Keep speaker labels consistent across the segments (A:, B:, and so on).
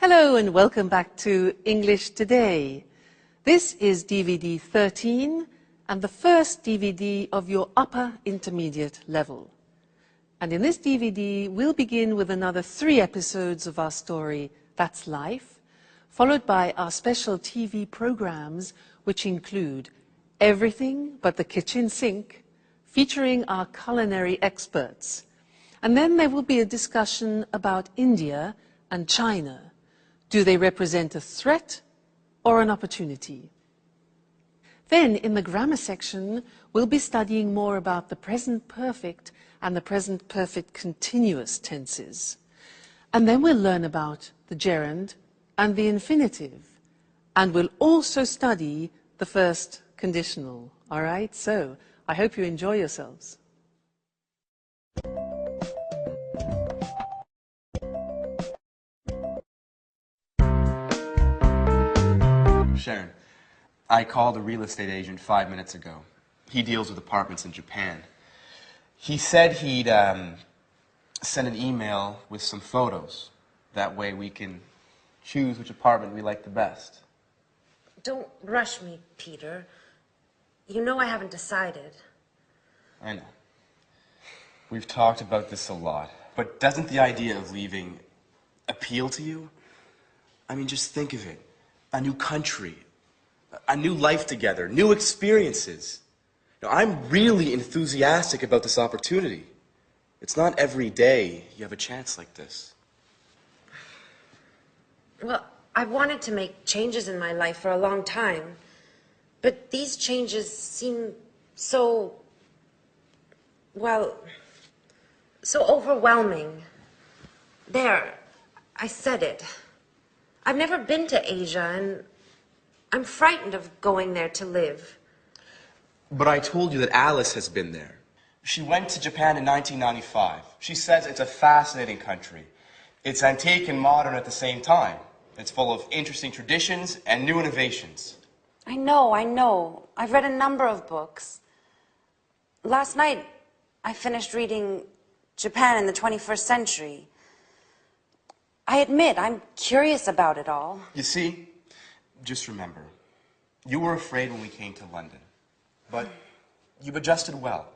A: Hello and welcome back to English Today. This is DVD 13 and the first DVD of your upper intermediate level. And in this DVD, we'll begin with another 3 episodes of our story, That's Life, followed by our special TV programs, which include Everything But the Kitchen Sink, featuring our culinary experts. And then there will be a discussion about India and China. Do they represent a threat or an opportunity? Then, in the grammar section, we'll be studying more about the present perfect and the present perfect continuous tenses. And then we'll learn about the gerund and the infinitive. And we'll also study the first conditional. All right? So, I hope you enjoy yourselves.
B: Sharon, I called a real estate agent 5 minutes ago. He deals with apartments in Japan. He said he'd send an email with some photos. That way we can choose which apartment we like the best.
C: Don't rush me, Peter. You know I haven't decided.
B: I know. We've talked about this a lot. But doesn't the idea of leaving appeal to you? I mean, just think of it. A new country, a new life together, new experiences. Now, I'm really enthusiastic about this opportunity. It's not every day you have a chance like this.
C: Well, I've wanted to make changes in my life for a long time, but these changes seem so overwhelming. There, I said it. I've never been to Asia, and I'm frightened of going there to live.
B: But I told you that Alice has been there. She went to Japan in 1995. She says it's a fascinating country. It's antique and modern at the same time. It's full of interesting traditions and new innovations.
C: I know. I've read a number of books. Last night, I finished reading Japan in the 21st Century. I admit, I'm curious about it all.
B: You see, just remember, you were afraid when we came to London, but you've adjusted well.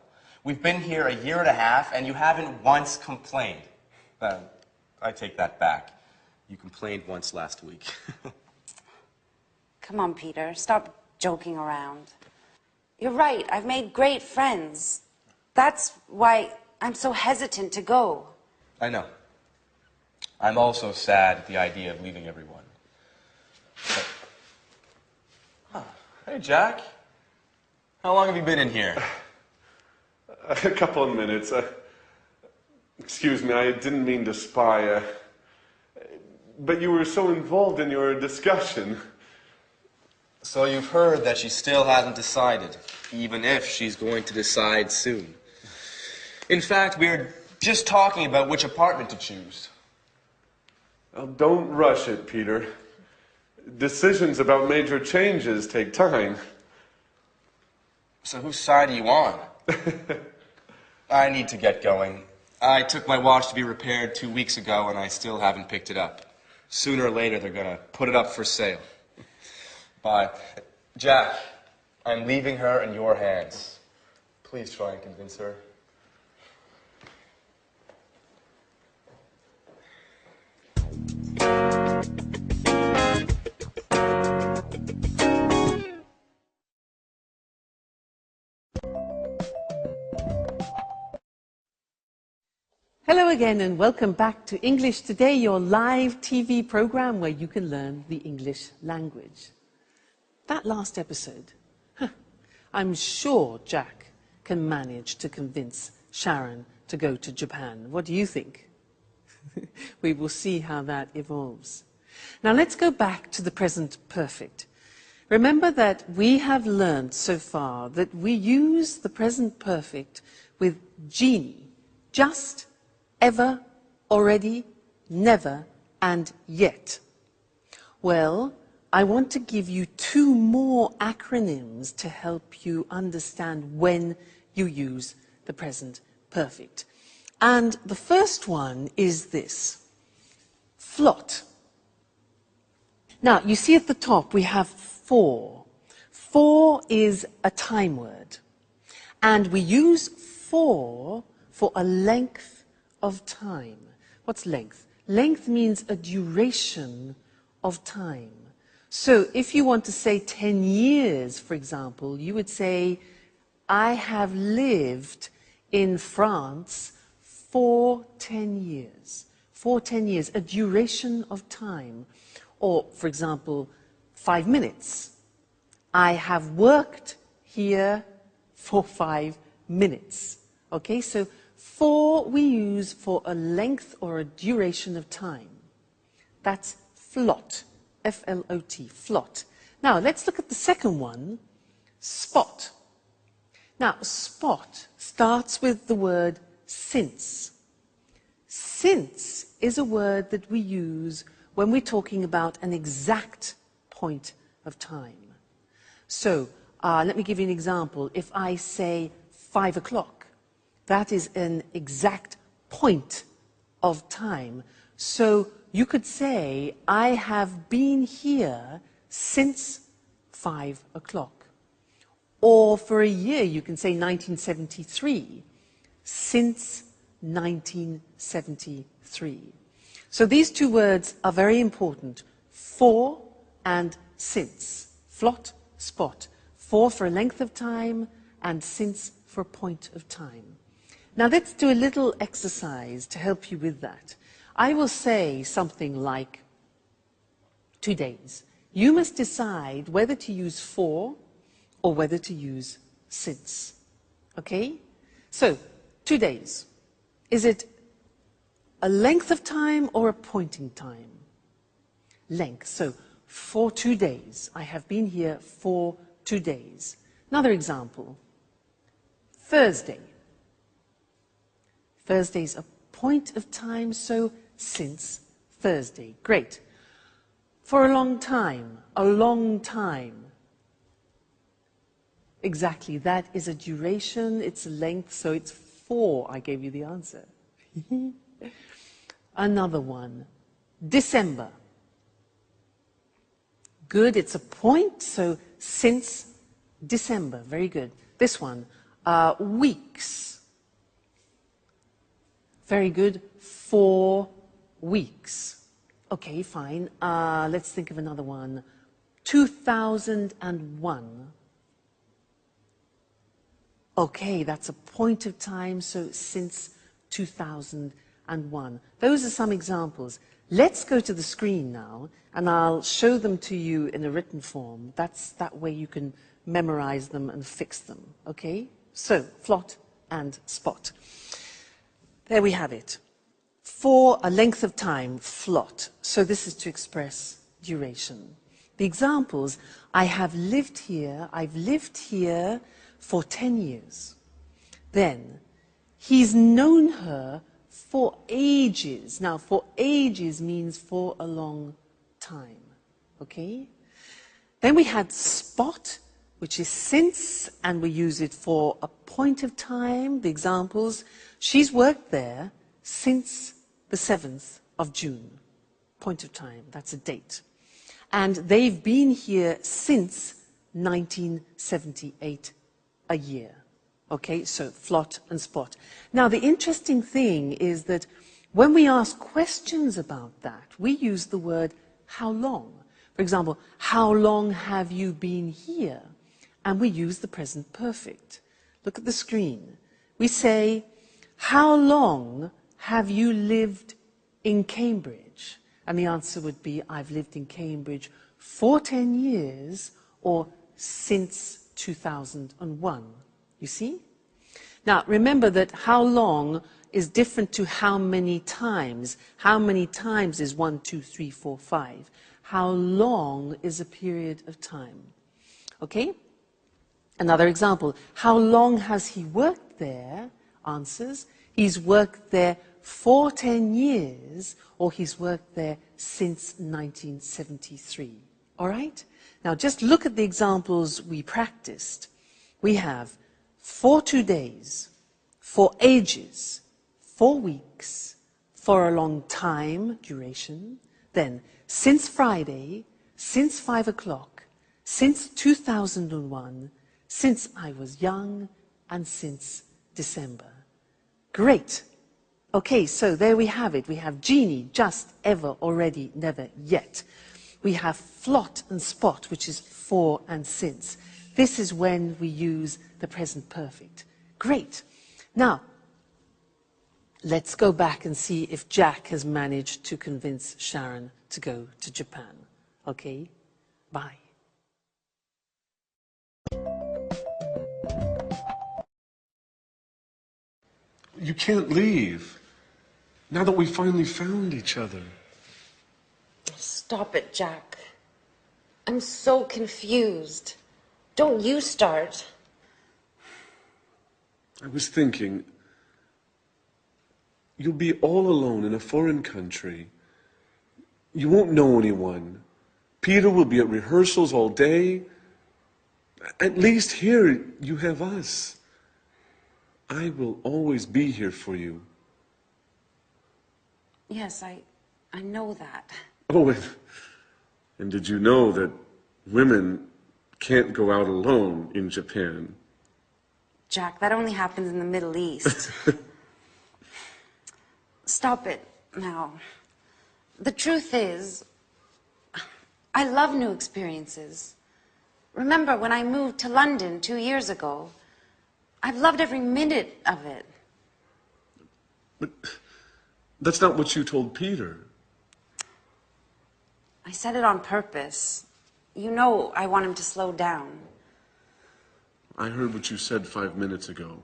B: We've been here 1.5 years, and you haven't once complained. I take that back. You complained once last week.
C: Come on, Peter, stop joking around. You're right, I've made great friends. That's why I'm so hesitant to go.
B: I know. I'm also sad at the idea of leaving everyone. But... Hey, Jack. How long have you been in here?
D: A couple of minutes. Excuse me, I didn't mean to spy. But you were so involved in your discussion.
B: So you've heard that she still hasn't decided, even if she's going to decide soon. In fact, we're just talking about which apartment to choose.
D: Well, don't rush it, Peter. Decisions about major changes take time.
B: So whose side are you on? I need to get going. I took my watch to be repaired 2 weeks ago, and I still haven't picked it up. Sooner or later, they're going to put it up for sale. Bye. Jack, I'm leaving her in your hands. Please try and convince her.
A: Hello again and welcome back to English Today, your live TV program where you can learn the English language. That last episode, I'm sure Jack can manage to convince Sharon to go to Japan. What do you think? We will see how that evolves. Now let's go back to the present perfect. Remember that we have learned so far that we use the present perfect with genie, just, ever, already, never, and yet. Well, I want to give you 2 more acronyms to help you understand when you use the present perfect. And the first one is this: flot. Now, you see at the top we have for. For is a time word. And we use for a length of time. What's length? Length means a duration of time. So if you want to say 10 years, for example, you would say, I have lived in France for 10 years. For 10 years, a duration of time. Or, for example, 5 minutes. I have worked here for 5 minutes. Okay, so for we use for a length or a duration of time. That's flot. F-L-O-T, flot. Now, let's look at the second one, spot. Now, spot starts with the word since. Since is a word that we use when we're talking about an exact point of time. So, let me give you an example. If I say 5 o'clock, that is an exact point of time. So, you could say, I have been here since 5 o'clock. Or for a year, you can say 1973, since 1973. So these two words are very important, for and since. Flot, spot. For a length of time, and since for a point of time. Now let's do a little exercise to help you with that. I will say something like 2 days. You must decide whether to use for or whether to use since. Okay? So, 2 days. Is it a length of time or a point in time? Length. So, for 2 days. I have been here for 2 days. Another example. Thursday. Thursday's a point of time, so since Thursday. Great. For a long time. A long time. Exactly, that is a duration, it's a length, so it's for. I gave you the answer. Another one, December. Good, it's a point, so since December, very good. This one, weeks. Very good, 4 weeks. Okay, fine. Let's think of another one. 2001. Okay, that's a point of time, so since 2001. Those are some examples. Let's go to the screen now, and I'll show them to you in a written form. That way you can memorize them and fix them, okay? So, flot and spot. There we have it. For a length of time, flot. So this is to express duration. The examples, I have lived here, I've lived here for 10 years. Then, he's known her for ages. Now, for ages means for a long time. Okay? Then we had spot, which is since, and we use it for a point of time. The examples, she's worked there since the 7th of June. Point of time, that's a date. And they've been here since 1978, a year. Okay, so flot and spot. Now, the interesting thing is that when we ask questions about that, we use the word how long. For example, how long have you been here? And we use the present perfect. Look at the screen. We say, how long have you lived in Cambridge? And the answer would be, I've lived in Cambridge for 10 years or since 2001. You see? Now, remember that how long is different to how many times. How many times is 1, 2, 3, 4, 5. How long is a period of time? Okay? Another example. How long has he worked there? Answers. He's worked there for 10 years, or he's worked there since 1973. All right? Now, just look at the examples we practiced. We have for 2 days, for ages, 4 weeks, for a long time, duration, then since Friday, since 5 o'clock, since 2001, since I was young, and since December. Great. Okay, so there we have it. We have genie, just, ever, already, never, yet. We have flot and spot, which is for and since. This is when we use the present perfect. Great. Now, let's go back and see if Jack has managed to convince Sharon to go to Japan. Okay? Bye.
D: You can't leave. Now that we finally found each other.
C: Stop it, Jack. I'm so confused. Don't you start.
D: I was thinking, you'll be all alone in a foreign country. You won't know anyone. Peter will be at rehearsals all day. At least here you have us. I will always be here for you.
C: Yes, I know that.
D: Oh, and did you know that women can't go out alone in Japan?
C: Jack, that only happens in the Middle East. Stop it now. The truth is, I love new experiences. Remember when I moved to London 2 years ago? I've loved every minute of it.
D: But that's not what you told Peter.
C: I said it on purpose. You know I want him to slow down.
D: I heard what you said 5 minutes ago.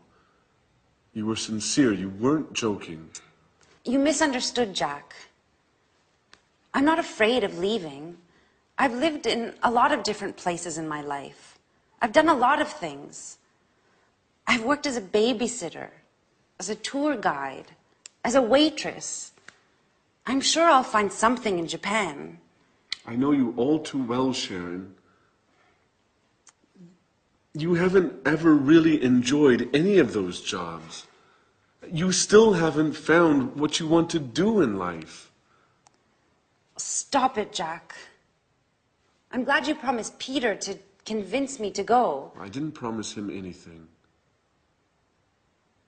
D: You were sincere. You weren't joking.
C: You misunderstood, Jack. I'm not afraid of leaving. I've lived in a lot of different places in my life. I've done a lot of things. I've worked as a babysitter, as a tour guide, as a waitress. I'm sure I'll find something in Japan.
D: I know you all too well, Sharon. You haven't ever really enjoyed any of those jobs. You still haven't found what you want to do in life.
C: Stop it, Jack. I'm glad you promised Peter to convince me to go.
D: I didn't promise him anything.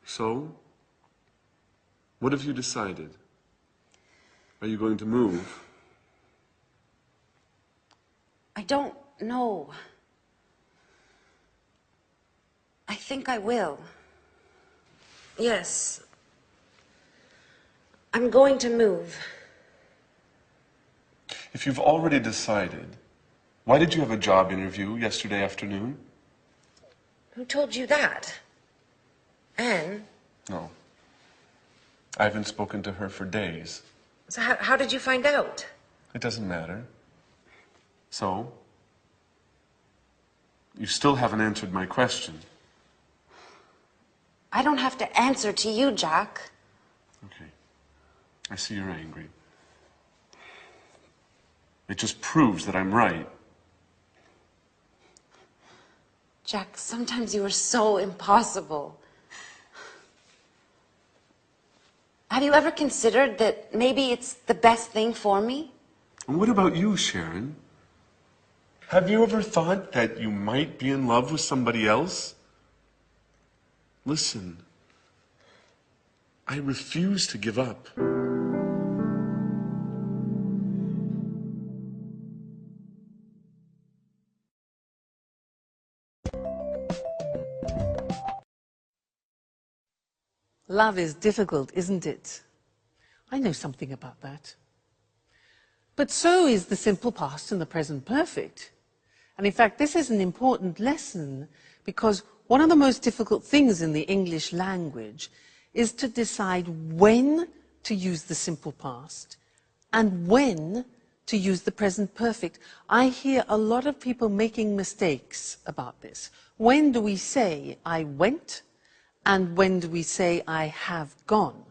D: So, what have you decided? Are you going to move?
C: I don't know. I think I will. Yes. I'm going to move.
D: If you've already decided, why did you have a job interview yesterday afternoon?
C: Who told you that? Anne?
D: No. I haven't spoken to her for days.
C: So how did you find out?
D: It doesn't matter. So, you still haven't answered my question.
C: I don't have to answer to you, Jack.
D: Okay. I see you're angry. It just proves that I'm right.
C: Jack, sometimes you are so impossible. Have you ever considered that maybe it's the best thing for me?
D: And what about you, Sharon? Have you ever thought that you might be in love with somebody else? Listen, I refuse to give up.
A: Love is difficult, isn't it? I know something about that. But so is the simple past and the present perfect. And in fact, this is an important lesson because one of the most difficult things in the English language is to decide when to use the simple past and when to use the present perfect. I hear a lot of people making mistakes about this. When do we say, I went? And when do we say, I have gone?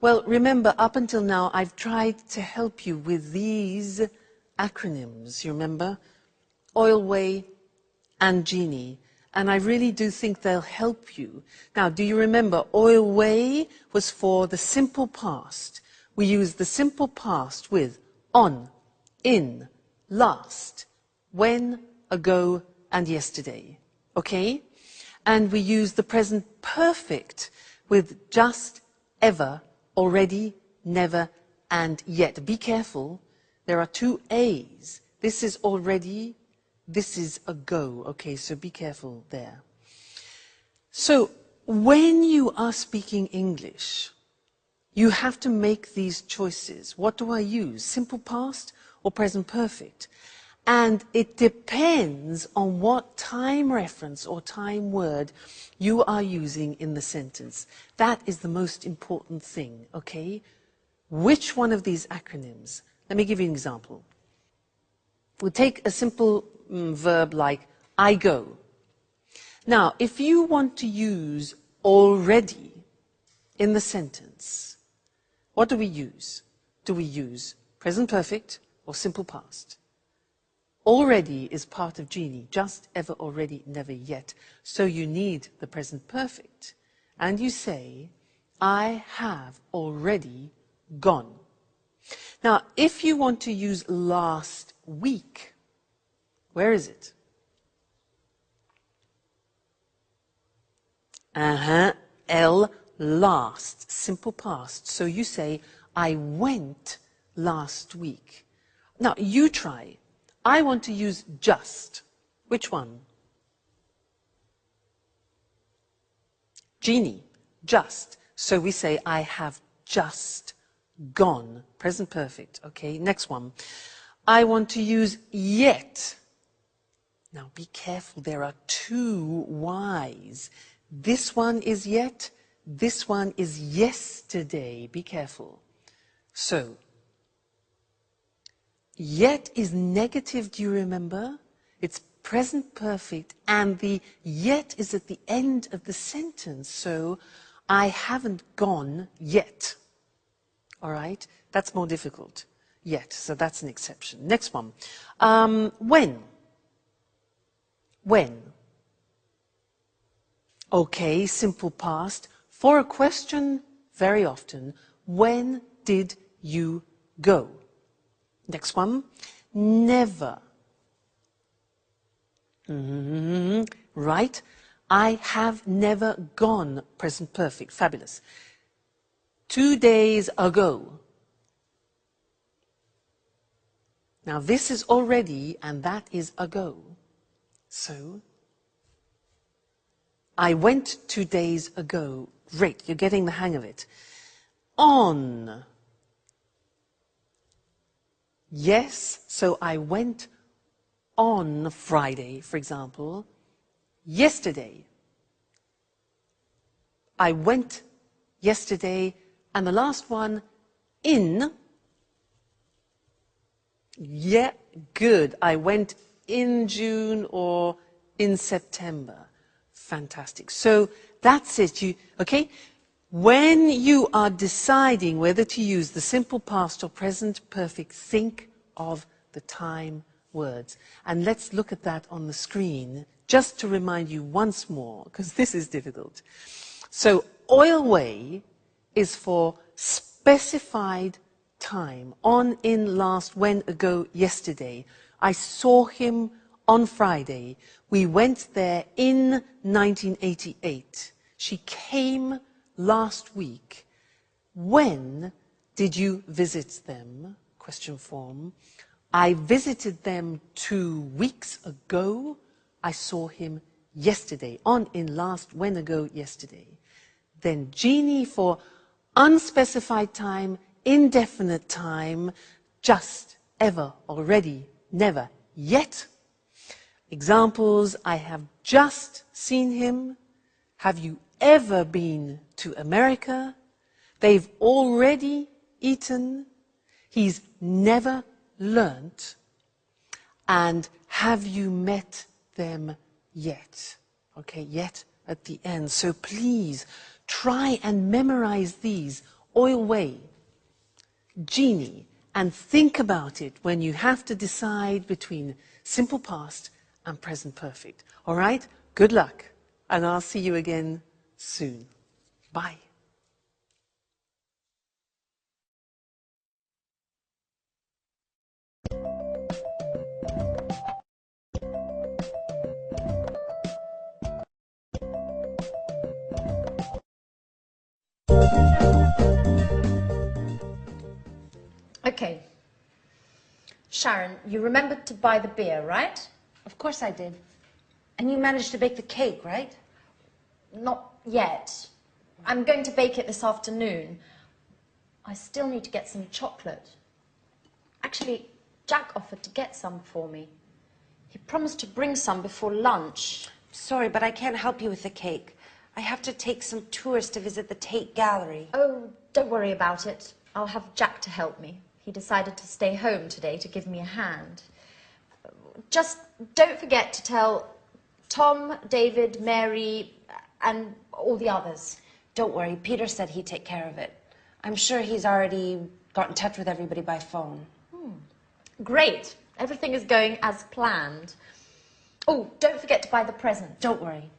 A: Well, remember, up until now, I've tried to help you with these acronyms, you remember? Oilway and Genie. And I really do think they'll help you. Now, do you remember, Oilway was for the simple past. We use the simple past with on, in, last, when, ago, and yesterday. Okay? And we use the present perfect with just, ever, already, never, and yet. Be careful, there are two A's. This is already, this is ago. Okay, so be careful there. So, when you are speaking English, you have to make these choices. What do I use? Simple past or present perfect? And it depends on what time reference or time word you are using in the sentence. That is the most important thing, okay? Which one of these acronyms? Let me give you an example. We'll take a simple verb like I go. Now, if you want to use already in the sentence, what do we use? Do we use present perfect or simple past? Already is part of Genie, just, ever, already, never, yet. So you need the present perfect. And you say, I have already gone. Now, if you want to use last week, where is it? L, last, simple past. So you say, I went last week. Now, you try. I want to use just. Which one? Genie, just. So we say, I have just gone. Present perfect. Okay, next one. I want to use yet. Now be careful, there are two Y's. This one is yet, this one is yesterday. Be careful. So, yet is negative, do you remember? It's present perfect, and the yet is at the end of the sentence, so I haven't gone yet. All right? That's more difficult. Yet, so that's an exception. Next one. When? When? Okay, simple past. For a question, very often, when did you go? Next one. Never. Right? I have never gone. Present perfect. Fabulous. 2 days ago. Now this is already, and that is ago. So, I went 2 days ago. Great, you're getting the hang of it. On. Yes, so I went on Friday, for example. Yesterday. I went yesterday. And the last one, in. Yeah, good. I went in June or in September. Fantastic. So that's it. Okay? When you are deciding whether to use the simple past or present perfect, think of the time words. And let's look at that on the screen just to remind you once more, because this is difficult. So oil way is for specified time. On, in, last, when, ago, yesterday. I saw him on Friday. We went there in 1988. She came last week. When did you visit them? Question form. I visited them 2 weeks ago. I saw him yesterday. On, in, last, when, ago, yesterday. Then Genie for unspecified time, indefinite time, just, ever, already, never, yet. Examples, I have just seen him. Have you ever been to America? They've already eaten. He's never learnt. And have you met them yet? Okay, yet at the end. So please try and memorize these. Oil way, Genie, and think about it when you have to decide between simple past and present perfect. All right? Good luck, and I'll see you again soon. Bye.
E: Okay. Sharon, you remembered to buy the beer, right?
C: Of course I did. And you managed to bake the cake, right?
E: Not yet. I'm going to bake it this afternoon. I still need to get some chocolate. Actually, Jack offered to get some for me. He promised to bring some before lunch.
C: Sorry, but I can't help you with the cake. I have to take some tours to visit the Tate Gallery.
E: Oh, don't worry about it. I'll have Jack to help me. He decided to stay home today to give me a hand. Just don't forget to tell Tom, David, Mary, and all the others.
C: Don't worry, Peter said he'd take care of it. I'm sure he's already got in touch with everybody by phone.
E: Great. Everything is going as planned. Oh, don't forget to buy the present.
C: Don't worry.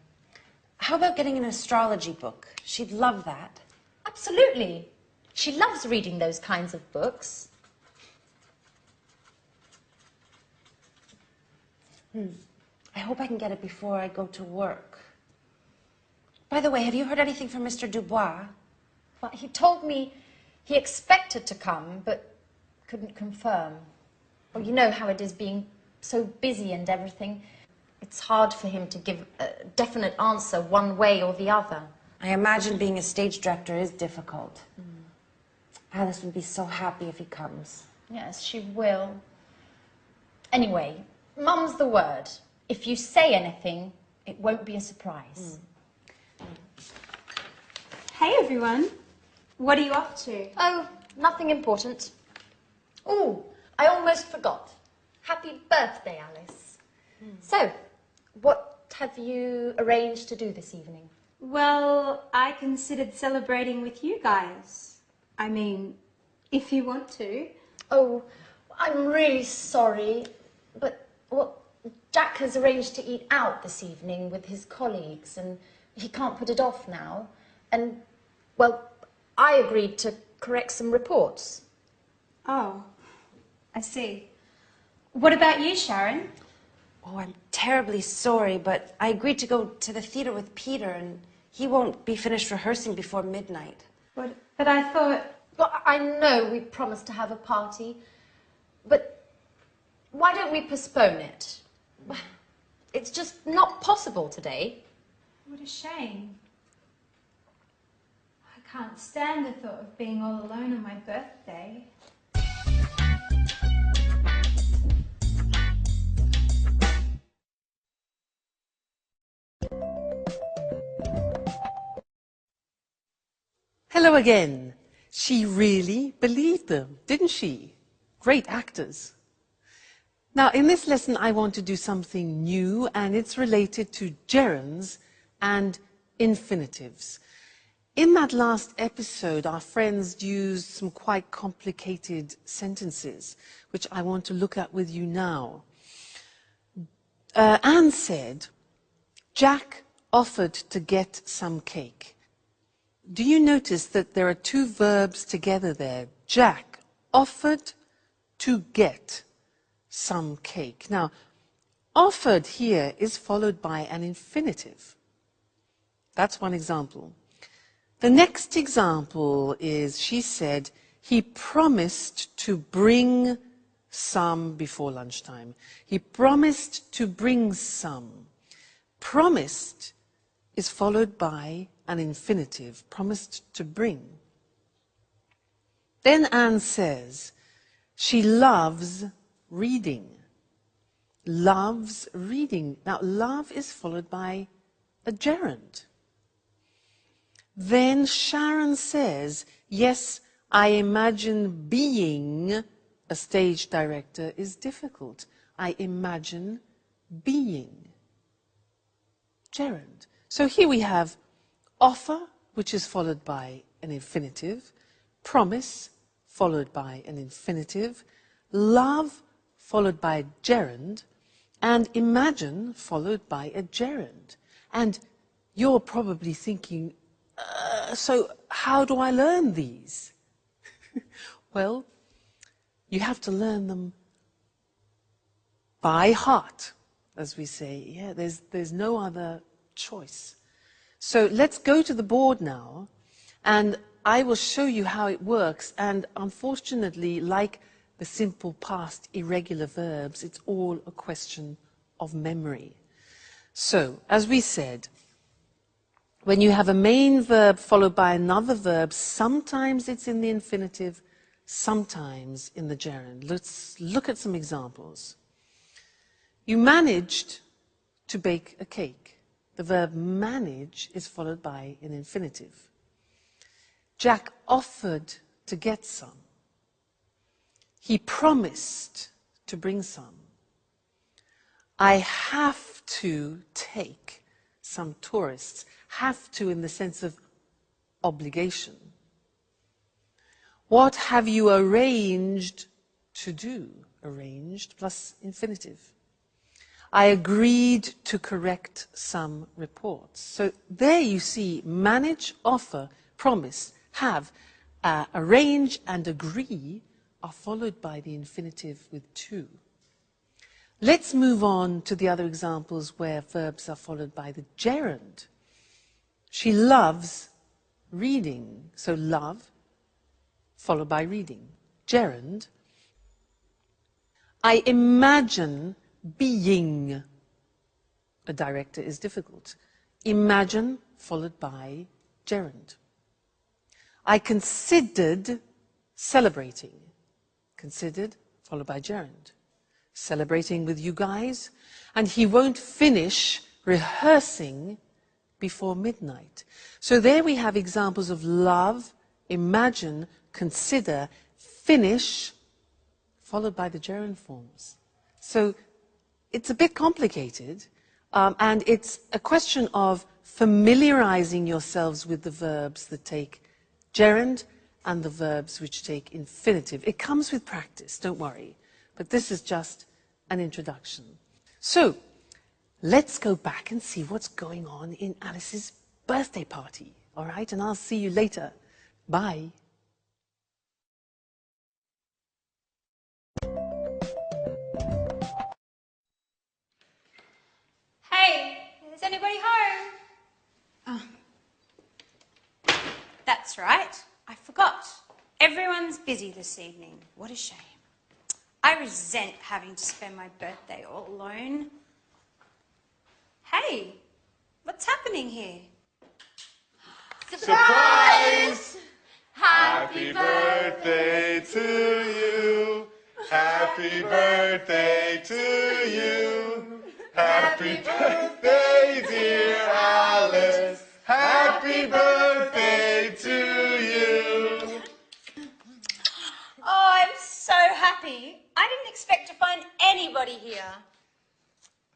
C: How about getting an astrology book? She'd love that.
E: Absolutely. She loves reading those kinds of books.
C: I hope I can get it before I go to work. By the way, have you heard anything from Mr. Dubois?
E: Well, he told me he expected to come, but couldn't confirm. Well, you know how it is being so busy and everything. It's hard for him to give a definite answer one way or the other.
C: I imagine being a stage director is difficult. Alice would be so happy if he comes.
E: Yes, she will. Anyway, Mum's the word. If you say anything, it won't be a surprise.
F: Hey everyone, what are you up to?
E: Oh, nothing important. Oh, I almost forgot. Happy birthday, Alice. So, what have you arranged to do this evening?
F: Well, I considered celebrating with you guys. I mean, if you want to.
E: Oh, I'm really sorry, but Jack has arranged to eat out this evening with his colleagues, and he can't put it off now. And, well, I agreed to correct some reports.
F: Oh, I see. What about you, Sharon?
C: Oh, I'm terribly sorry, but I agreed to go to the theater with Peter, and he won't be finished rehearsing before midnight.
F: But I thought...
E: Well, I know we promised to have a party, but why don't we postpone it? It's just not possible today.
F: What a shame. I can't stand the thought of being all alone on my birthday.
A: Hello again. She really believed them, didn't she? Great actors. Now, in this lesson, I want to do something new, and it's related to gerunds and infinitives. In that last episode, our friends used some quite complicated sentences, which I want to look at with you now. Anne said, Jack offered to get some cake. Do you notice that there are two verbs together there? Jack offered to get some cake. Now, offered here is followed by an infinitive. That's one example. The next example is, she said, he promised to bring some before lunchtime. He promised to bring some. Promised is followed by an infinitive, promised to bring. Then Anne says, she loves reading. Loves reading. Now, love is followed by a gerund. Then Sharon says, yes, I imagine being a stage director is difficult. I imagine being. Gerund. So here we have offer, which is followed by an infinitive, promise, followed by an infinitive, love, followed by a gerund, and imagine, followed by a gerund. And you're probably thinking, so how do I learn these? Well, you have to learn them by heart, as we say. Yeah, there's no other choice. So let's go to the board now, And I will show you how it works. And unfortunately, like the simple past irregular verbs, it's all a question of memory. So, as we said, when you have a main verb followed by another verb, sometimes it's in the infinitive, sometimes in the gerund. Let's look at some examples. You managed to bake a cake. The verb manage is followed by an infinitive. Jack offered to get some. He promised to bring some. I have to take some tourists. Have to in the sense of obligation. What have you arranged to do? Arranged plus infinitive. I agreed to correct some reports. So there you see manage, offer, promise, have, arrange and agree are followed by the infinitive with to. Let's move on to the other examples where verbs are followed by the gerund. She loves reading. So love followed by reading. Gerund. I imagine being a director is difficult. Imagine followed by gerund. I considered celebrating. Considered followed by gerund. Celebrating with you guys. And he won't finish rehearsing before midnight. So there we have examples of love, imagine, consider, finish, followed by the gerund forms. So it's a bit complicated, and it's a question of familiarizing yourselves with the verbs that take gerund and the verbs which take infinitive. It comes with practice, don't worry. But this is just an introduction. So let's go back and see what's going on in Alice's birthday party, all right? And I'll see you later. Bye.
F: Hey, is anybody home? Oh. That's right. I forgot. Everyone's busy this evening. What a shame. I resent having to spend my birthday all alone. Hey, what's happening here?
G: Surprise! Happy birthday to you. Happy birthday to you. Happy birthday, dear Alice. Happy birthday to you.
F: Oh, I'm so happy. I didn't expect to find anybody here.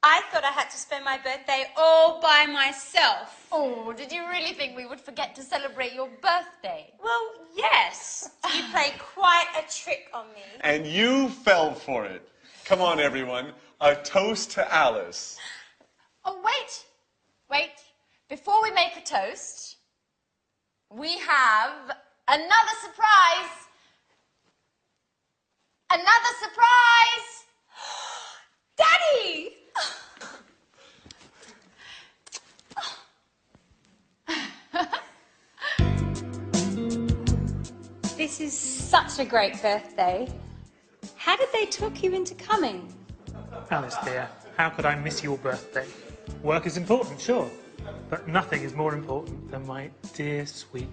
F: I thought I had to spend my birthday all by myself.
E: Oh, did you really think we would forget to celebrate your birthday?
F: Well, yes. You played quite a trick on me.
G: And you fell for it. Come on, everyone. A toast to Alice.
E: Oh, wait. Before we make a toast, we have another surprise. Another surprise! Daddy!
F: This is such a great birthday. How did they talk you into coming?
H: Alice, dear, how could I miss your birthday? Work is important, sure, but nothing is more important than my dear, sweet,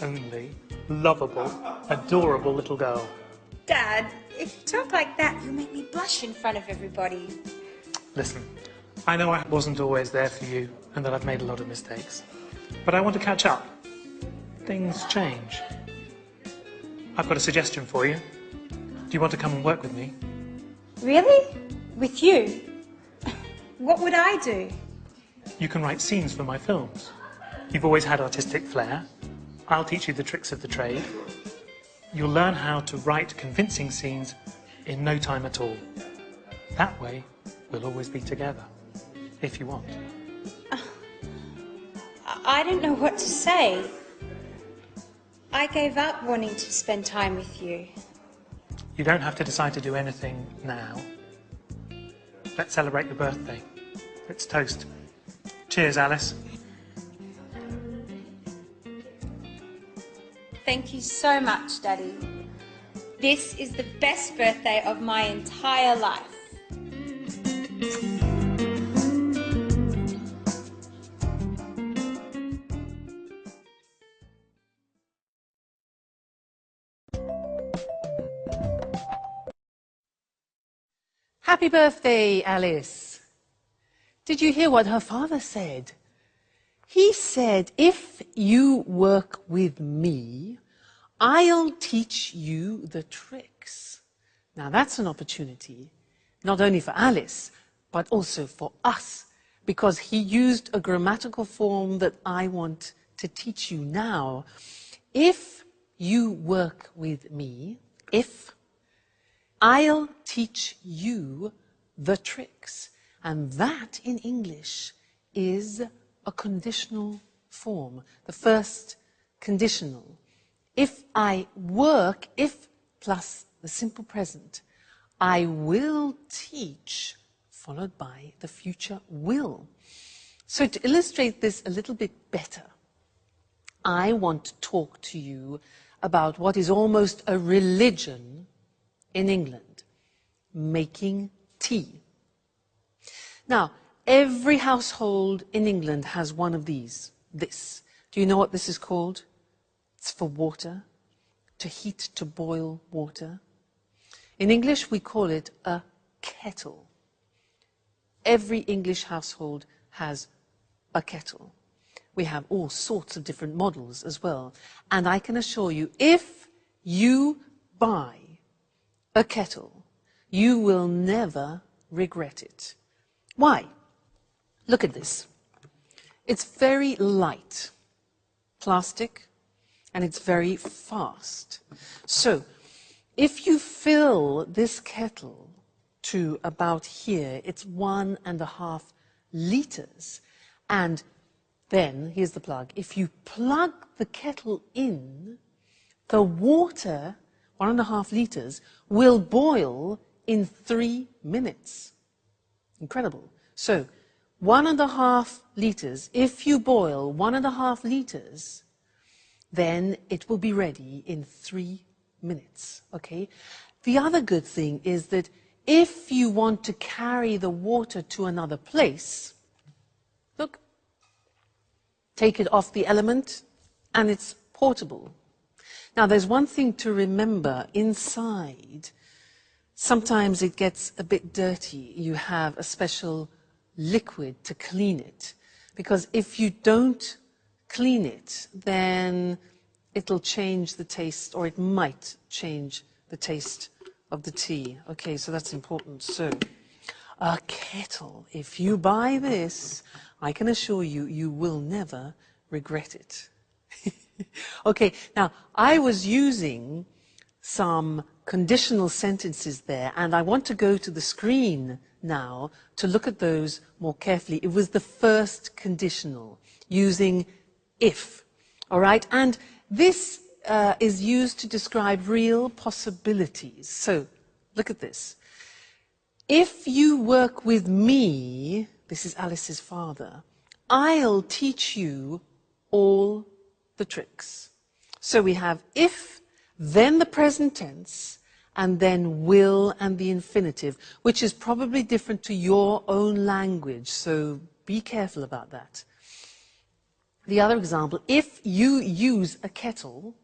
H: only, lovable, adorable little girl.
F: Dad, if you talk like that, you'll make me blush in front of everybody.
H: Listen, I know I wasn't always there for you and that I've made a lot of mistakes, but I want to catch up. Things change. I've got a suggestion for you. Do you want to come and work with me?
F: Really? With you? What would I do?
H: You can write scenes for my films. You've always had artistic flair. I'll teach you the tricks of the trade. You'll learn how to write convincing scenes in no time at all. That way, we'll always be together, if you want.
F: I don't know what to say. I gave up wanting to spend time with you.
H: You don't have to decide to do anything now. Let's celebrate the birthday. Let's toast. Cheers, Alice.
F: Thank you so much, Daddy. This is the best birthday of my entire life.
A: Happy birthday, Alice. Did you hear what her father said? He said, if you work with me, I'll teach you the tricks. Now that's an opportunity, not only for Alice, but also for us, because he used a grammatical form that I want to teach you now. If you work with me, I'll teach you the tricks. And that in English is a conditional form, the first conditional. If I work, if plus the simple present, I will teach, followed by the future will. So to illustrate this a little bit better, I want to talk to you about what is almost a religion in England, making tea. Now, every household in England has one of these, this. Do you know what this is called? It's for water, to heat, to boil water. In English, we call it a kettle. Every English household has a kettle. We have all sorts of different models as well. And I can assure you, if you buy a kettle, you will never regret it. Why? Look at this. It's very light, plastic, and it's very fast. So, if you fill this kettle to about here, it's 1.5 liters. And then, here's the plug, if you plug the kettle in, the water, 1.5 liters, will boil in 3 minutes. Incredible. So, 1.5 liters, if you boil 1.5 liters, then it will be ready in 3 minutes, okay? The other good thing is that if you want to carry the water to another place, look, take it off the element, and it's portable. Now, there's one thing to remember inside. Sometimes it gets a bit dirty. You have a special liquid to clean it. Because if you don't clean it, then it'll change the taste, or it might change the taste of the tea. Okay, so that's important. So, a kettle. If you buy this, I can assure you, you will never regret it. Okay, now, I was using some conditional sentences there, and I want to go to the screen now to look at those more carefully. It was the first conditional, using if, all right? And this is used to describe real possibilities. So, look at this. If you work with me, this is Alice's father, I'll teach you all the tricks. So we have if, then the present tense, and then will and the infinitive, which is probably different to your own language, so be careful about that. The other example, if you use a kettle,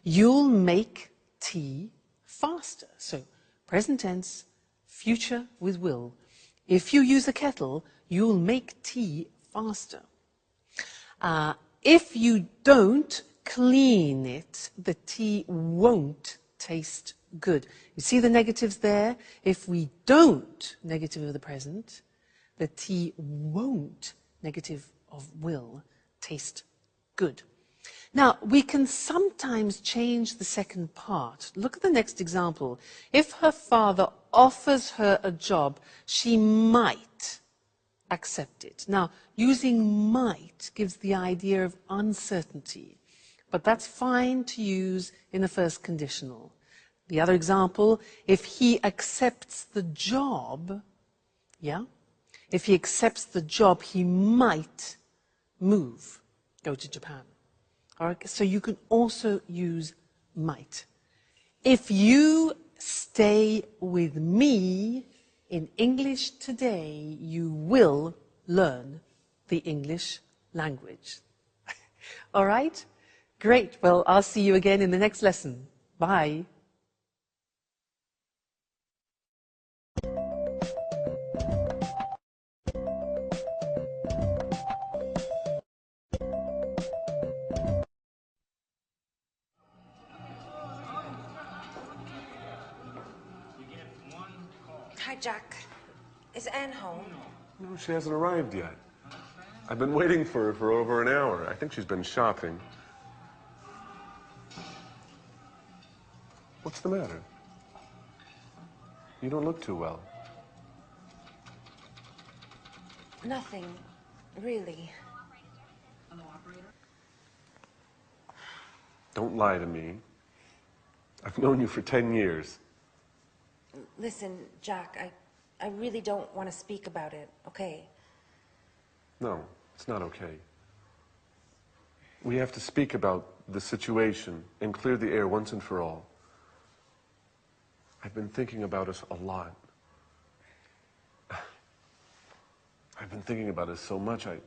A: you'll make tea faster. So present tense, future with will. If you use a kettle, you'll make tea faster. If you don't clean it, the tea won't taste good. You see the negatives there? If we don't, negative of the present, the tea won't, negative of will, taste good. Now, we can sometimes change the second part. Look at the next example. If her father offers her a job, she might accept it. Now, using might gives the idea of uncertainty, but that's fine to use in the first conditional. The other example, if he accepts the job, yeah? If he accepts the job, he might move, go to Japan. All right? So you can also use might. If you stay with me in English today, you will learn the English language. All right? Great. Well, I'll see you again in the next lesson. Bye.
C: Hi, Jack. Is Anne home?
D: No, she hasn't arrived yet. I've been waiting for her for over an hour. I think she's been shopping. What's the matter? You don't look too well.
C: Nothing, really.
D: Don't lie to me. I've known you for 10 years.
C: Listen, Jack, I really don't want to speak about it, okay?
D: No, it's not okay. We have to speak about the situation and clear the air once and for all. I've been thinking about us a lot. I've been thinking about us so much, I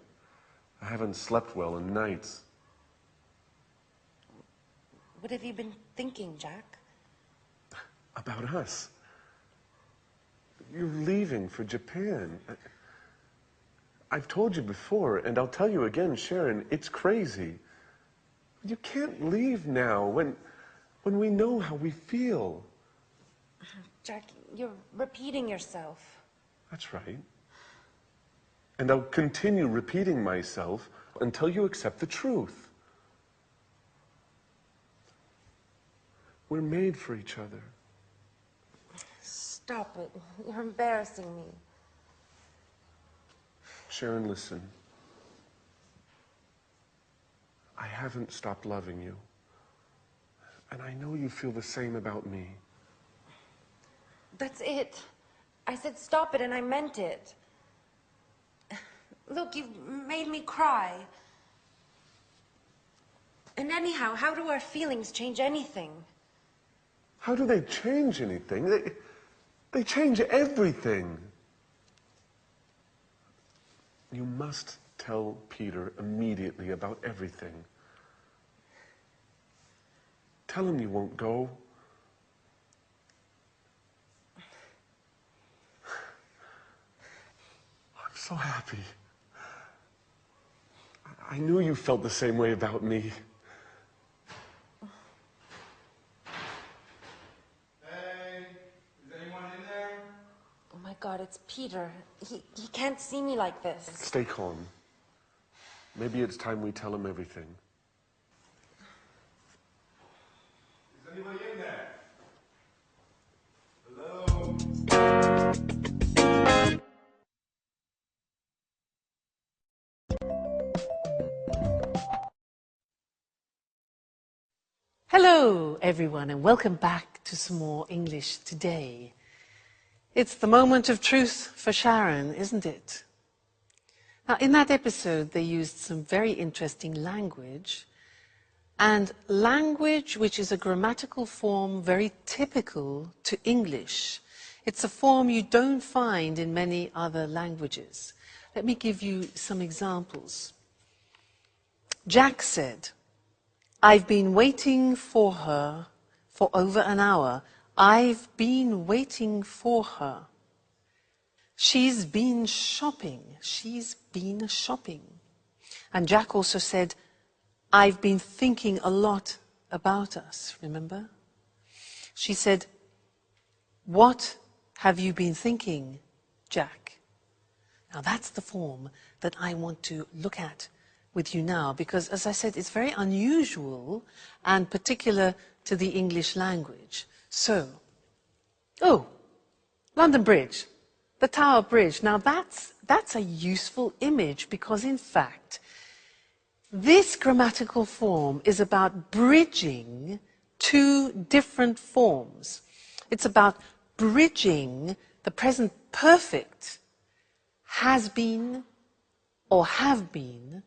D: haven't slept well in nights.
C: What have you been thinking, Jack?
D: About us. You're leaving for Japan. I've told you before, and I'll tell you again, Sharon, it's crazy. You can't leave now when we know how we feel.
C: Jack, you're repeating yourself.
D: That's right. And I'll continue repeating myself until you accept the truth. We're made for each other.
C: Stop it. You're embarrassing me.
D: Sharon, listen. I haven't stopped loving you. And I know you feel the same about me.
C: That's it. I said stop it and I meant it. Look, you've made me cry. And anyhow, how do our feelings change anything?
D: How do they change anything? They change everything. You must tell Peter immediately about everything. Tell him you won't go. I'm so happy. I knew you felt the same way about me.
B: Hey, is anyone in there?
C: Oh my God, it's Peter. He can't see me like this.
D: Stay calm. Maybe it's time we tell him everything.
B: Is anybody in there? Hello?
A: Hello, everyone, and welcome back to some more English today. It's the moment of truth for Sharon, isn't it? Now, in that episode, they used some very interesting language, and language which is a grammatical form very typical to English. It's a form you don't find in many other languages. Let me give you some examples. Jack said, "I've been waiting for her for over an hour. I've been waiting for her. She's been shopping. She's been shopping." And Jack also said, "I've been thinking a lot about us," remember? She said, "What have you been thinking, Jack?" Now that's the form that I want to look at with you now, because as I said, it's very unusual and particular to the English language. So, London Bridge, the Tower Bridge. Now that's a useful image because in fact, this grammatical form is about bridging two different forms. It's about bridging the present perfect has been or have been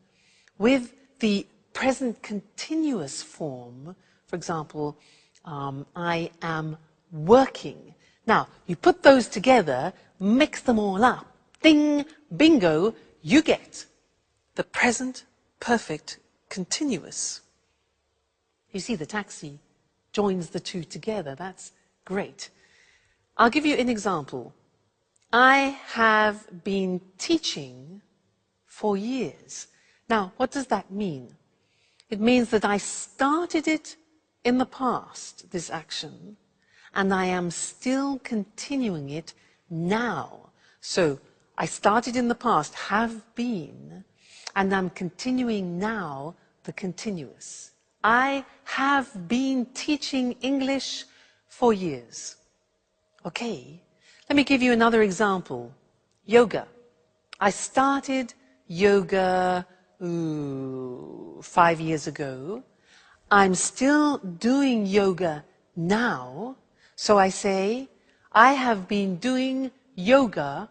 A: with the present continuous form, for example, I am working. Now, you put those together, mix them all up, ding, bingo, you get the present perfect continuous. You see, the taxi joins the two together. That's great. I'll give you an example. I have been teaching for years. Now, what does that mean? It means that I started it in the past, this action, and I am still continuing it now. So I started in the past, have been, and I'm continuing now the continuous. I have been teaching English for years. Okay, let me give you another example. Yoga. I started yoga 5 years ago. I'm still doing yoga now. So I say, I have been doing yoga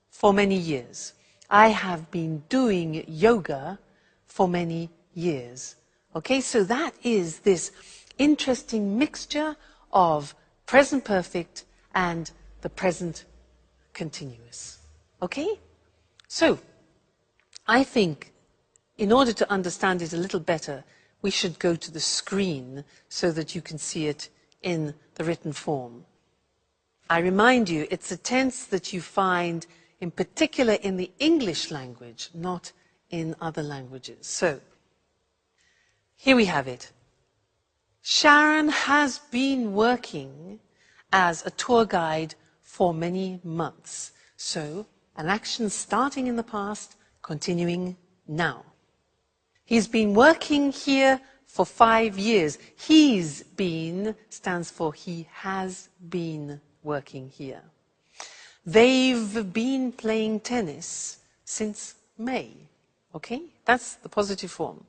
A: for many years. I have been doing yoga for many years. Okay, so that is this interesting mixture of present perfect and the present continuous. Okay? So, I think in order to understand it a little better, we should go to the screen so that you can see it in the written form. I remind you, it's a tense that you find in particular in the English language, not in other languages. So, here we have it. Sharon has been working as a tour guide for many months. So, an action starting in the past, continuing now. He's been working here for 5 years. He's been stands for he has been working here. They've been playing tennis since May. Okay? That's the positive form.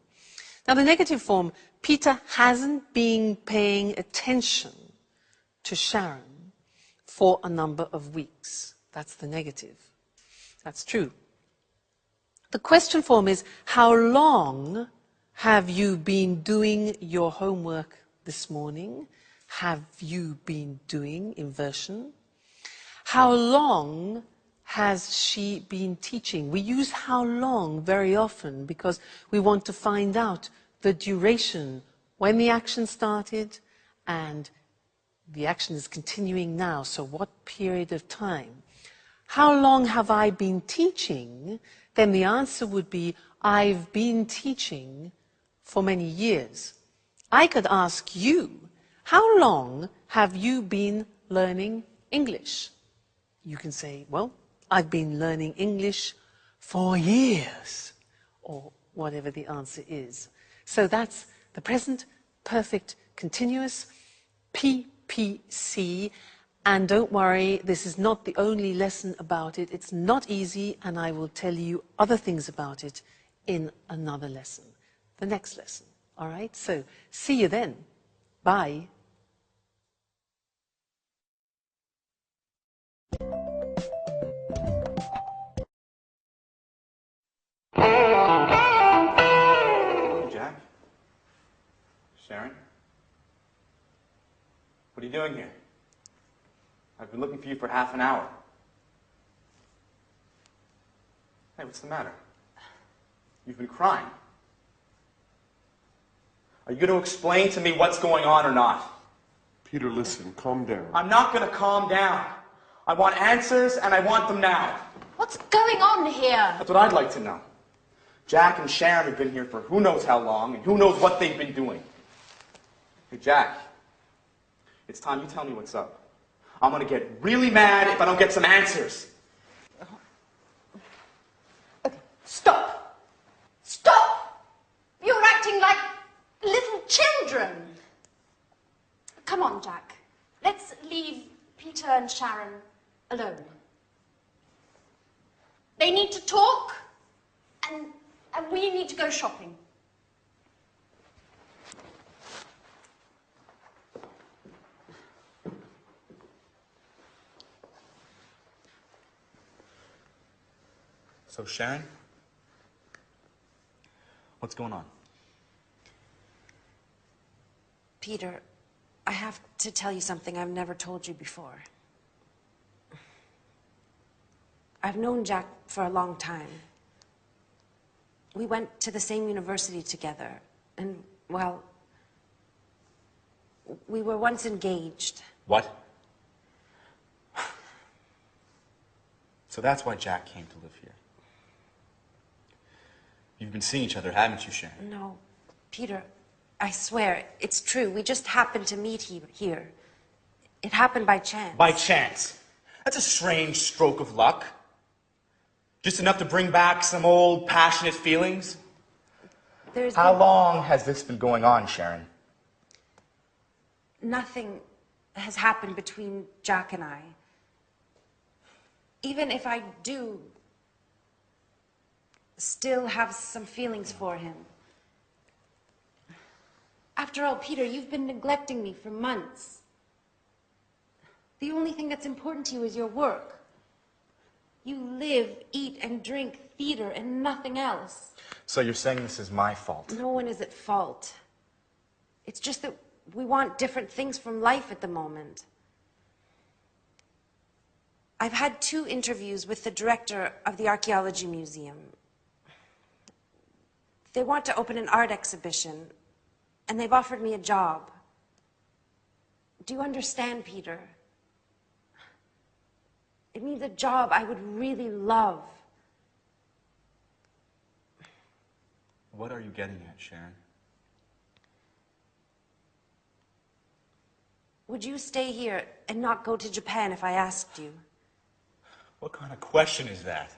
A: Now, the negative form, Peter hasn't been paying attention to Sharon for a number of weeks. That's the negative. That's true. The question form is, how long have you been doing your homework this morning? Have you been doing inversion? How long has she been teaching? We use how long very often because we want to find out the duration, when the action started and the action is continuing now, so what period of time? How long have I been teaching? Then the answer would be, I've been teaching for many years. I could ask you, how long have you been learning English? You can say, well, I've been learning English for years, or whatever the answer is. So that's the present perfect continuous, PPC, and don't worry, this is not the only lesson about it. It's not easy, and I will tell you other things about it in another lesson, the next lesson. All right? So see you then. Bye.
B: Jack? Sharon? What are you doing here? I've been looking for you for half an hour. Hey, what's the matter? You've been crying. Are you going to explain to me what's going on or not?
D: Peter, listen, calm down.
B: I'm not going to calm down. I want answers, and I want them now.
E: What's going on here?
B: That's what I'd like to know. Jack and Sharon have been here for who knows how long, and who knows what they've been doing. Hey, Jack, it's time you tell me what's up. I'm going to get really mad if I don't get some answers.
E: Okay, stop. Stop! You're acting like little children. Come on, Jack. Let's leave Peter and Sharon alone. They need to talk, and we need to go shopping.
B: So, Sharon? What's going on?
C: Peter, I have to tell you something I've never told you before. I've known Jack for a long time. We went to the same university together, and, well, we were once engaged.
B: What? So that's why Jack came to live here. You've been seeing each other, haven't you, Sharon?
C: No, Peter, I swear, it's true. We just happened to meet here. It happened by chance.
B: By chance? That's a strange stroke of luck. Just enough to bring back some old passionate feelings? How long has this been going on, Sharon?
C: Nothing has happened between Jack and I. Even if I do still have some feelings for him. After all, Peter, you've been neglecting me for months. The only thing that's important to you is your work. You live, eat, and drink theater and nothing else.
B: So you're saying this is my fault?
C: No one is at fault. It's just that we want different things from life at the moment. I've had 2 interviews with the director of the Archaeology Museum. They want to open an art exhibition, and they've offered me a job. Do you understand, Peter? It means a job I would really love.
B: What are you getting at, Sharon?
C: Would you stay here and not go to Japan if I asked you?
B: What kind of question is that?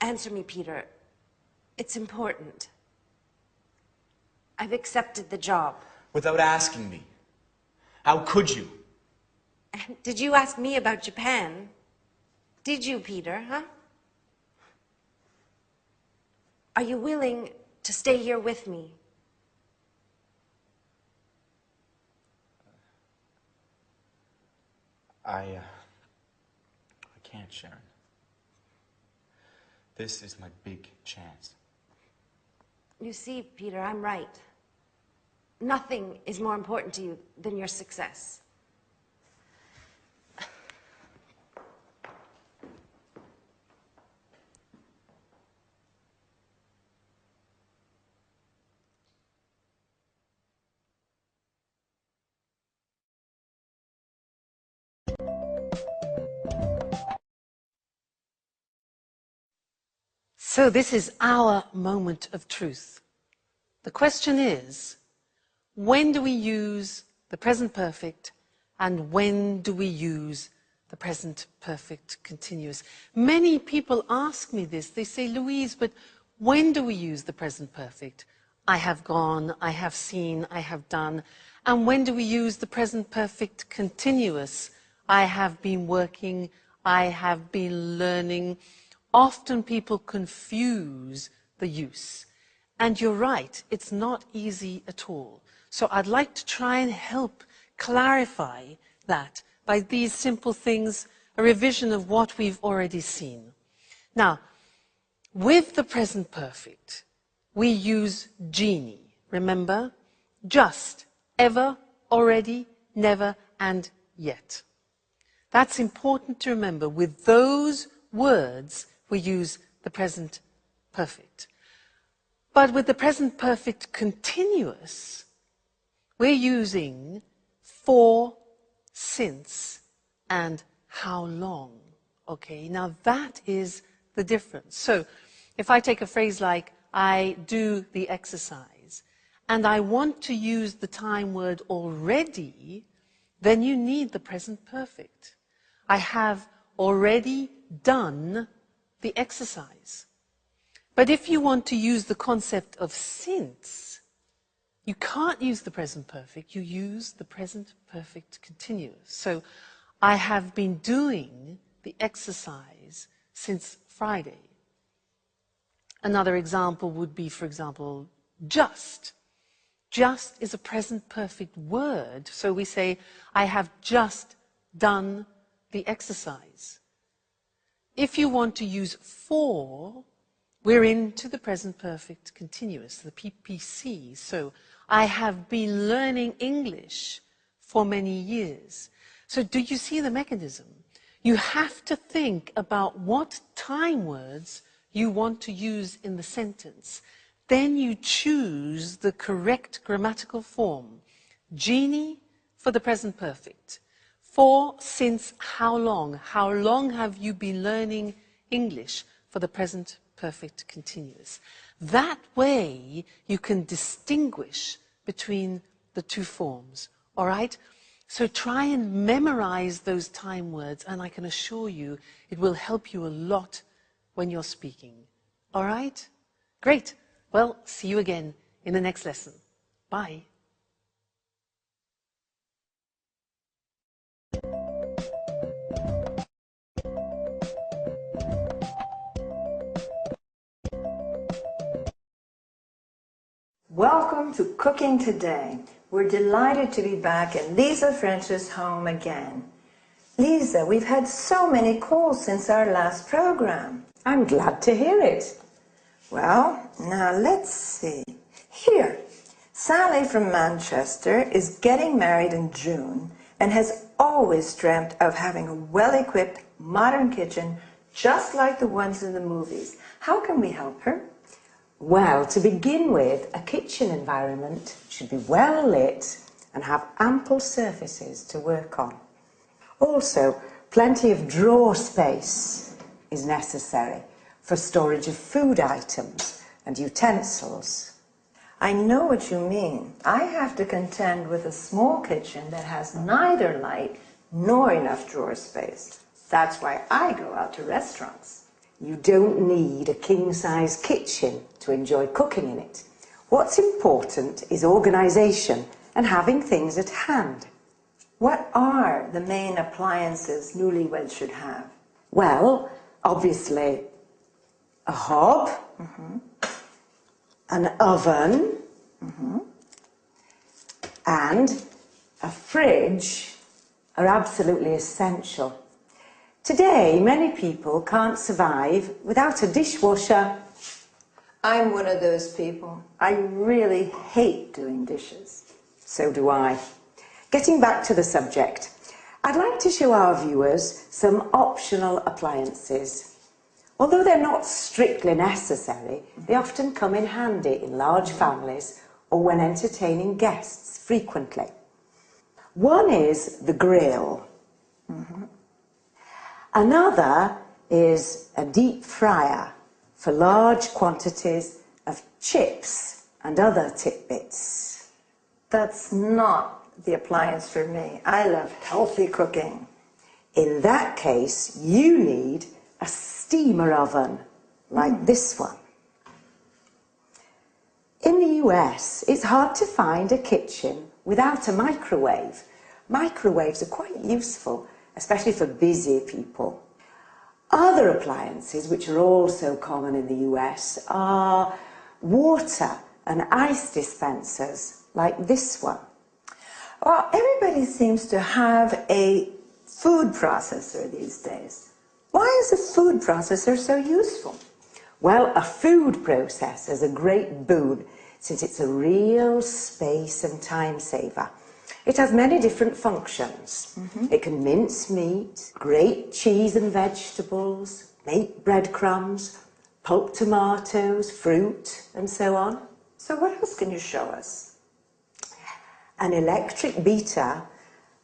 C: Answer me, Peter. It's important. I've accepted the job.
B: Without asking me. How could you?
C: Did you ask me about Japan? Did you, Peter, huh? Are you willing to stay here with me?
B: I can't, Sharon. This is my big chance.
C: You see, Peter, I'm right. Nothing is more important to you than your success.
A: So this is our moment of truth. The question is, when do we use the present perfect and when do we use the present perfect continuous? Many people ask me this. They say, Louise, but when do we use the present perfect? I have gone, I have seen, I have done. And when do we use the present perfect continuous? I have been working, I have been learning. Often people confuse the use. And you're right, it's not easy at all. So I'd like to try and help clarify that by these simple things, a revision of what we've already seen. Now, with the present perfect, we use genie. Remember? Just, ever, already, never, and yet. That's important to remember. With those words, we use the present perfect. But with the present perfect continuous, we're using for, since, and how long. Okay, now that is the difference. So if I take a phrase like, I do the exercise, and I want to use the time word already, then you need the present perfect. I have already done the exercise. But if you want to use the concept of since, you can't use the present perfect, you use the present perfect continuous. So, I have been doing the exercise since Friday. Another example would be, for example, just. Just is a present perfect word. So we say, I have just done the exercise. If you want to use for, We're into the present perfect continuous, the PPC. So I have been learning English for many years. So do you see the mechanism? You have to think about what time words you want to use in the sentence. Then you choose the correct grammatical form. Genie for the present perfect. For, since, how long? How long have you been learning English for the present perfect continuous? That way you can distinguish between the two forms, all right? So try and memorize those time words, and I can assure you it will help you a lot when you're speaking. All right? Great. Well, see you again in the next lesson. Bye.
I: Welcome to Cooking Today. We're delighted to be back in Lisa French's home again. Lisa, we've had so many calls since our last program.
J: I'm glad to hear it.
I: Well, now let's see. Here, Sally from Manchester is getting married in June and has always dreamt of having a well-equipped modern kitchen just like the ones in the movies. How can we help her?
J: Well, to begin with, a kitchen environment should be well lit and have ample surfaces to work on. Also, plenty of drawer space is necessary for storage of food items and utensils.
I: I know what you mean. I have to contend with a small kitchen that has neither light nor enough drawer space. That's why I go out to restaurants.
J: You don't need a king-size kitchen to enjoy cooking in it. What's important is organisation and having things at hand.
I: What are the main appliances newlyweds should have?
J: Well, obviously, a hob, an oven, and a fridge are absolutely essential. Today, many people can't survive without a dishwasher.
I: I'm one of those people. I really hate doing dishes.
J: So do I. Getting back to the subject, I'd like to show our viewers some optional appliances. Although they're not strictly necessary, they often come in handy in large families or when entertaining guests frequently. One is the grill. Another is a deep fryer for large quantities of chips and other tidbits.
I: That's not the appliance for me. I love healthy cooking.
J: In that case, you need a steamer oven like this one. In the US, it's hard to find a kitchen without a microwave. Microwaves are quite useful, especially for busy people. Other appliances, which are also common in the US, are water and ice dispensers, like this one.
I: Well, everybody seems to have a food processor these days. Why is a food processor so useful?
J: Well, a food processor is a great boon, since it's a real space and time saver. It has many different functions. It can mince meat, grate cheese and vegetables, make breadcrumbs, pulp tomatoes, fruit, and so on.
I: So what else can you show us?
J: An electric beater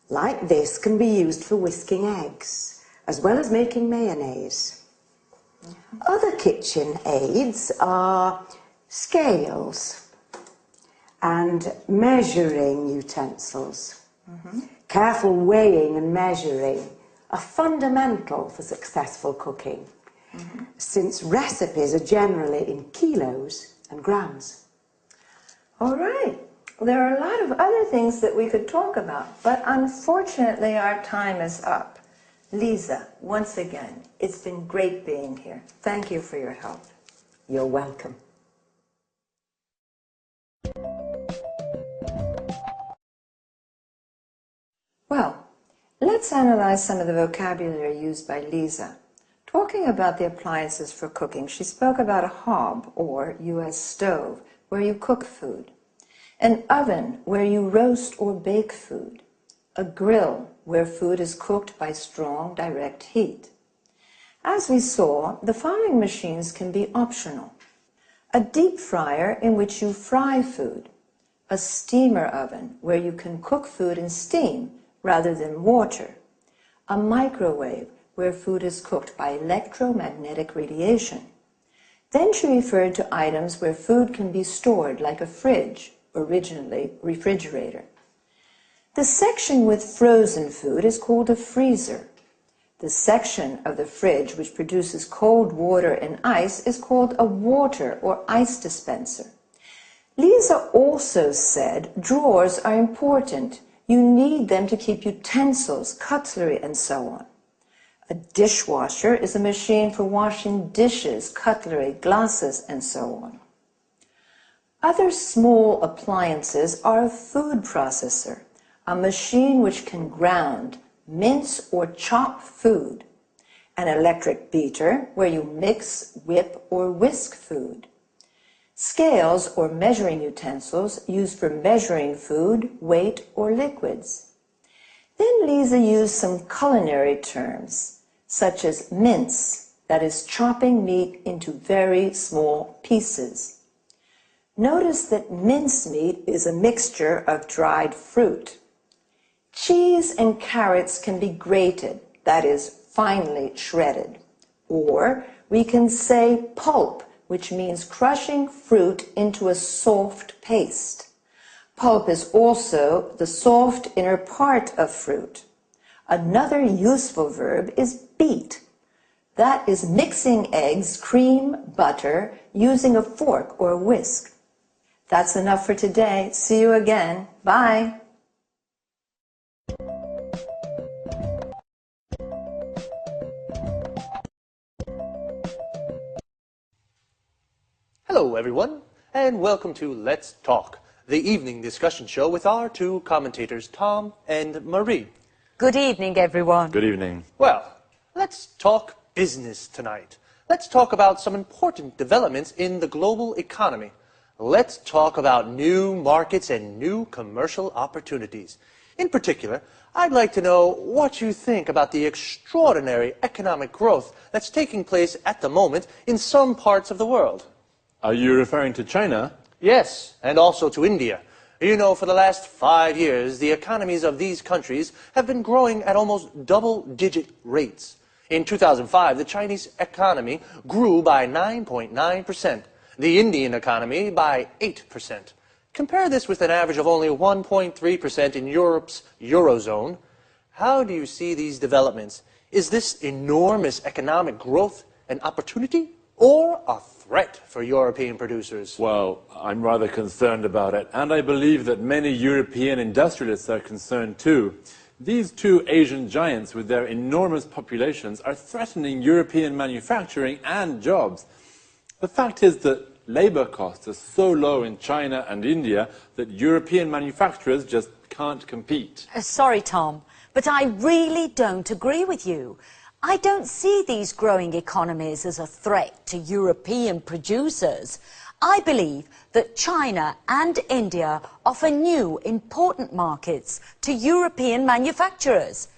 J: like this can be used for whisking eggs, as well as making mayonnaise. Other kitchen aids are scales and measuring utensils. Careful weighing and measuring are fundamental for successful cooking, since recipes are generally in kilos and grams.
I: All right. There are a lot of other things that we could talk about, but unfortunately our time is up. Lisa, once again, it's been great being here. Thank you for your help.
J: You're welcome.
I: Well, let's analyze some of the vocabulary used by Lisa. Talking about the appliances for cooking, she spoke about a hob, or U.S. stove, where you cook food, an oven where you roast or bake food, a grill where food is cooked by strong direct heat. As we saw, the following machines can be optional: a deep fryer in which you fry food, a steamer oven where you can cook food in steam rather than water, a microwave where food is cooked by electromagnetic radiation. Then she referred to items where food can be stored, like a fridge, originally refrigerator. The section with frozen food is called a freezer. The section of the fridge which produces cold water and ice is called a water or ice dispenser. Lisa also said drawers are important. You need them to keep utensils, cutlery, and so on. A dishwasher is a machine for washing dishes, cutlery, glasses, and so on. Other small appliances are a food processor, a machine which can ground, mince, or chop food, an electric beater where you mix, whip, or whisk food, scales or measuring utensils used for measuring food, weight, or liquids. Then Lisa used some culinary terms, such as mince, that is chopping meat into very small pieces. Notice that mincemeat is a mixture of dried fruit. Cheese and carrots can be grated, that is, finely shredded. Or we can say pulp, which means crushing fruit into a soft paste. Pulp is also the soft inner part of fruit. Another useful verb is beat. That is mixing eggs, cream, butter, using a fork or whisk. That's enough for today. See you again. Bye.
K: Hello, everyone, and welcome to Let's Talk, the evening discussion show with our two commentators, Tom and Marie.
L: Good evening, everyone.
M: Good evening.
K: Well, let's talk business tonight. Let's talk about some important developments in the global economy. Let's talk about new markets and new commercial opportunities. In particular, I'd like to know what you think about the extraordinary economic growth that's taking place at the moment in some parts of the world.
M: Are you referring to China?
K: Yes, and also to India. You know, for the last 5 years, the economies of these countries have been growing at almost double-digit rates. In 2005, the Chinese economy grew by 9.9%, the Indian economy by 8%. Compare this with an average of only 1.3% in Europe's Eurozone. How do you see these developments? Is this enormous economic growth an opportunity or a threat for European producers?
M: Well, I'm rather concerned about it, and I believe that many European industrialists are concerned too. These two Asian giants with their enormous populations are threatening European manufacturing and jobs. The fact is that labor costs are so low in China and India that European manufacturers just can't compete.
L: Sorry, Tom, but I really don't agree with you. I don't see these growing economies as a threat to European producers. I believe that China and India offer new, important markets to European manufacturers.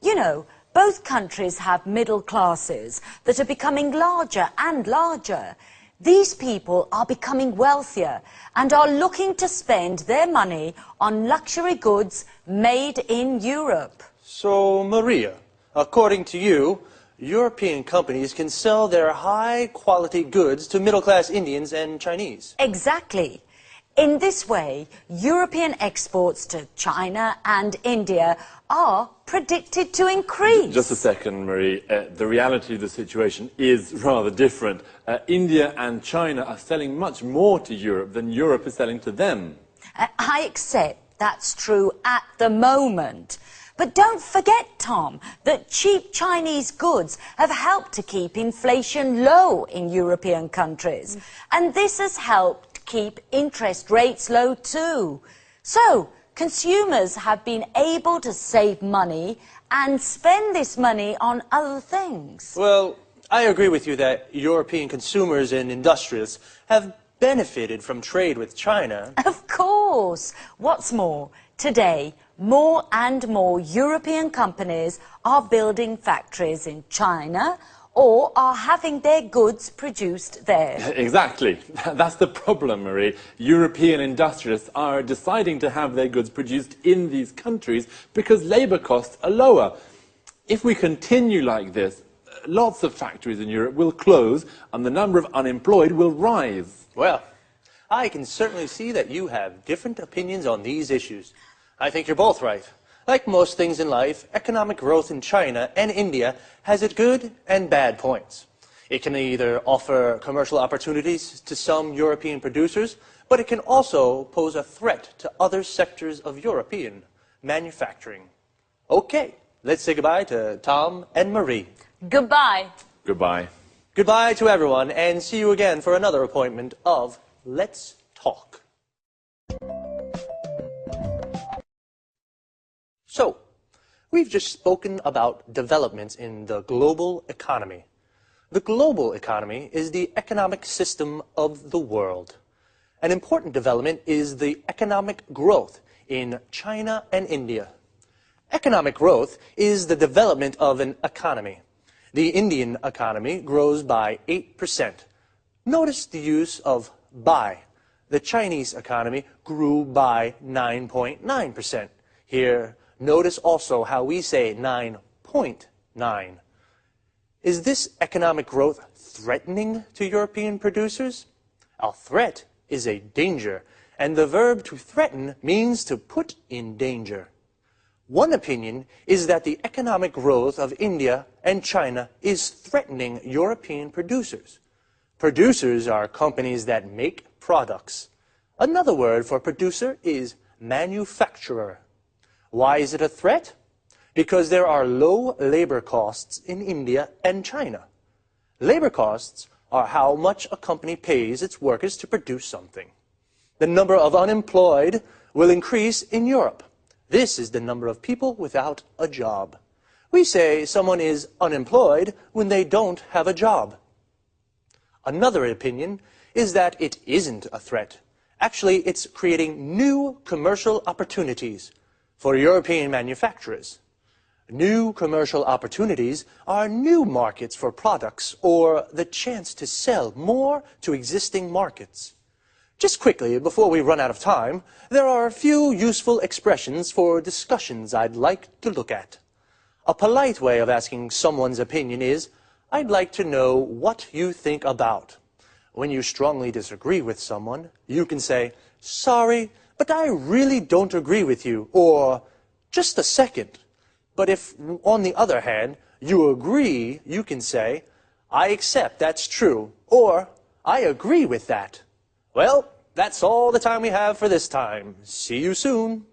L: You know, both countries have middle classes that are becoming larger and larger. These people are becoming wealthier and are looking to spend their money on luxury goods made in Europe.
K: So, Maria, according to you, European companies can sell their high-quality goods to middle-class Indians and Chinese.
L: Exactly. In this way, European exports to China and India are predicted to increase.
M: Just a second, Marie. The reality of the situation is rather different. India and China are selling much more to Europe than Europe is selling to them.
L: I accept that's true at the moment. But don't forget, Tom, that cheap Chinese goods have helped to keep inflation low in European countries. And this has helped keep interest rates low too. So, consumers have been able to save money and spend this money on other things.
K: Well, I agree with you that European consumers and industrialists have benefited from trade with China.
L: Of course. What's more, today, more and more European companies are building factories in China or are having their goods produced there.
M: Exactly. That's the problem, Marie. European industrialists are deciding to have their goods produced in these countries because labour costs are lower. If we continue like this, lots of factories in Europe will close and the number of unemployed will rise.
K: Well, I can certainly see that you have different opinions on these issues. I think you're both right. Like most things in life, economic growth in China and India has its good and bad points. It can either offer commercial opportunities to some European producers, but it can also pose a threat to other sectors of European manufacturing. Okay, let's say goodbye to Tom and Marie.
L: Goodbye.
M: Goodbye.
K: Goodbye to everyone, and see you again for another appointment of Let's Talk. So, we've just spoken about developments in the global economy. The global economy is the economic system of the world. An important development is the economic growth in China and India. Economic growth is the development of an economy. The Indian economy grows by 8%. Notice the use of by. The Chinese economy grew by 9.9%. Here, notice also how we say 9.9. Is this economic growth threatening to European producers? A threat is a danger, and the verb to threaten means to put in danger. One opinion is that the economic growth of India and China is threatening European producers. Producers are companies that make products. Another word for producer is manufacturer. Why is it a threat? Because there are low labor costs in India and China. Labor costs are how much a company pays its workers to produce something. The number of unemployed will increase in Europe. This is the number of people without a job. We say someone is unemployed when they don't have a job. Another opinion is that it isn't a threat. Actually, it's creating new commercial opportunities for European manufacturers. New commercial opportunities are new markets for products or the chance to sell more to existing markets. Just quickly, before we run out of time, there are a few useful expressions for discussions I'd like to look at. A polite way of asking someone's opinion is, I'd like to know what you think about. When you strongly disagree with someone, you can say, sorry, but I really don't agree with you, or just a second. But if, on the other hand, you agree, you can say, I accept that's true, or I agree with that. Well, that's all the time we have for this time. See you soon.